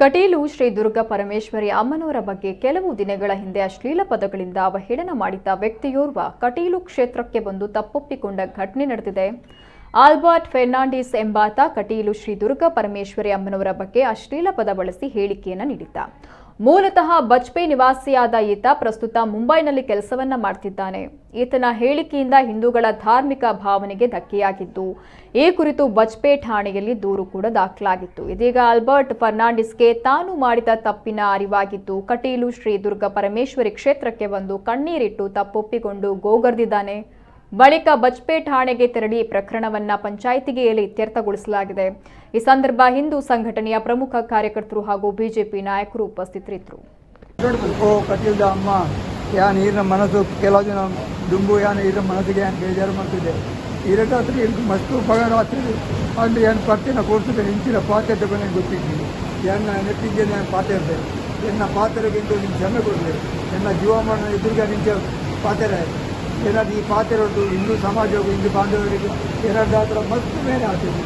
ಕಟೀಲು ಶ್ರೀ ದುರ್ಗಾ ಪರಮೇಶ್ವರಿ ಅಮ್ಮನವರ ಬಗ್ಗೆ ಕೆಲವು ದಿನಗಳ ಹಿಂದೆ ಅಶ್ಲೀಲ ಪದಗಳಿಂದ ಅವಹೇಳನ ಮಾಡಿದ್ದ ವ್ಯಕ್ತಿಯೋರ್ವ ಕಟೀಲು ಕ್ಷೇತ್ರಕ್ಕೆ ಬಂದು ತಪ್ಪೊಪ್ಪಿಕೊಂಡ ಘಟನೆ ನಡೆದಿದೆ. ಆಲ್ಬರ್ಟ್ ಫೆರ್ನಾಂಡಿಸ್ ಎಂಬಾತ ಕಟೀಲು ಶ್ರೀ ದುರ್ಗಾ ಪರಮೇಶ್ವರಿ ಅಮ್ಮನವರ ಬಗ್ಗೆ ಅಶ್ಲೀಲ ಪದ ಬಳಸಿ ಹೇಳಿಕೆಯನ್ನು ನೀಡಿದ್ದ. ಮೂಲತಃ ಬಜ್ಪೆ ನಿವಾಸಿಯಾದ ಈತ ಪ್ರಸ್ತುತ ಮುಂಬೈನಲ್ಲಿ ಕೆಲಸವನ್ನ ಮಾಡ್ತಿದ್ದಾನೆ. ಈತನ ಹೇಳಿಕೆಯಿಂದ ಹಿಂದೂಗಳ ಧಾರ್ಮಿಕ ಭಾವನೆಗೆ ಧಕ್ಕೆಯಾಗಿದ್ದು, ಈ ಕುರಿತು ಬಜ್ಪೆ ಠಾಣೆಯಲ್ಲಿ ದೂರು ಕೂಡ ದಾಖಲಾಗಿತ್ತು. ಇದೀಗ ಆಲ್ಬರ್ಟ್ ಫರ್ನಾಂಡಿಸ್ಗೆ ತಾನು ಮಾಡಿದ ತಪ್ಪಿನ ಅರಿವಾಗಿದ್ದು, ಕಟೀಲು ಶ್ರೀ ದುರ್ಗಾ ಪರಮೇಶ್ವರಿ ಕ್ಷೇತ್ರಕ್ಕೆ ಬಂದು ಕಣ್ಣೀರಿಟ್ಟು ತಪ್ಪೊಪ್ಪಿಕೊಂಡು ಗೋಗರ್ದಿದ್ದಾನೆ. ಬಳಿಕ ಬಜ್ಪೆ ಠಾಣೆಗೆ ತೆರಳಿ ಪ್ರಕರಣವನ್ನ ಪಂಚಾಯಿತಿಗೆ ಇತ್ಯರ್ಥಗೊಳಿಸಲಾಗಿದೆ. ಈ ಸಂದರ್ಭ ಹಿಂದೂ ಸಂಘಟನೆಯ ಪ್ರಮುಖ ಕಾರ್ಯಕರ್ತರು ಹಾಗೂ ಬಿಜೆಪಿ ನಾಯಕರು ಉಪಸ್ಥಿತರಿದ್ದರು. ಅಮ್ಮ ಯಾನ್ ಈರಿನ ಮನಸ್ಸು ಕೆಲವು ಜನ ದುಂಬು ಯಾನ್ ಈರಿನ ಮನಸ್ಸಿಗೆ ಯಾನ್ ಬೇಜಾರು ಮಾಡ್ತಿದೆ. ಈರಟಾತ್ರಿ ಮಸ್ತು ಪಗಾರ ಆಗ್ತದೆ ಅಲ್ಲಿ ಏನು ಪರ್ತಿನ ಕೊಡ್ತಿದ್ದೆ ಇಂಚಿನ ಪಾತ್ರೆ ತಗೊಂಡು ಗೊತ್ತಿದ್ದೀನಿ. ಎನ್ನ ನೆಟ್ಟಿಗೆ ನಾನು ಪಾತ್ರೆ ಇರ್ತೇನೆ. ಎನ್ನ ಪಾತ್ರೆಗಿಂತ ನಿಮ್ಗೆ ಕ್ಷಮೆ ಕೊಡಲಿ. ಎನ್ನ ಜೀವಮಾನ ಎದುರಿಗೆ ನಿಂಗೆ ಪಾತ್ರೆ ಏನಾದ್ರು ಈ ಪಾತ್ರೆ ಹೊರಟು ಹಿಂದೂ ಸಮಾಜವು ಹಿಂದೂ ಬಾಂಧವರಿಗೆ ಏನಾದ್ರು ಆ ಥರ ಮಸ್ತು ಮೇಲೆ ಆಗ್ತದೆ.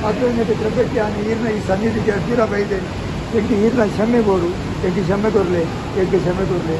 ಅದೊಂದು ಪ್ರಪಂಚ ಈರಿನ ಈ ಸನ್ನಿಧಿಗೆ ದೂರ ಬೈದೆ ಎಂಟು ಈರಿನ ಕ್ಷಮೆ ಕೊಡು, ಎಂಟು ಕ್ಷಮೆ ಕೊಡಲಿ, ಎಂಟು ಕ್ಷಮೆ ಕೊಡಲಿ.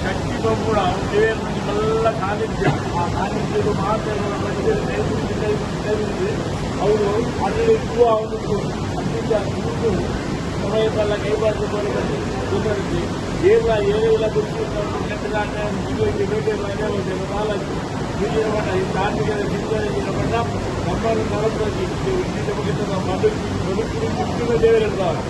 ಶಕ್ತಿಗೂ ಕೂಡ ದೇವರು ನಿಮ್ಮೆಲ್ಲ ಕಾಲಿದ್ದ ಆ ಕಾಲಿದ್ದು ಮಾತುಗಳ ಬಗ್ಗೆ ಅವರು ಅದರಲ್ಲಿರುವ ಅವನು ಅಲ್ಲಿಂದ ಕೂತು ಸಮಯಕ್ಕೆಲ್ಲ ಕೈಬಾರ್ದು ಜನರಿಗೆ ದೇವರ ಏನೆಲ್ಲ ಗೊತ್ತು ಕೆಟ್ಟದಾಟ ಮದುವೆಗೆ ಬೇಟೆ ನಾಲ್ಕು ಹಿರಿಯ ಮಠ ಈ ಧಾರ್ಮಿಕ ಚಿಂತನೆಯ ಮಠ ನಮ್ಮನ್ನು ನಲವತ್ತು ಇಂದಿನ ಬಗ್ಗೆ ನಾವು ಬದುಕಿನ ದೇವರಿರ್ತಾರೆ.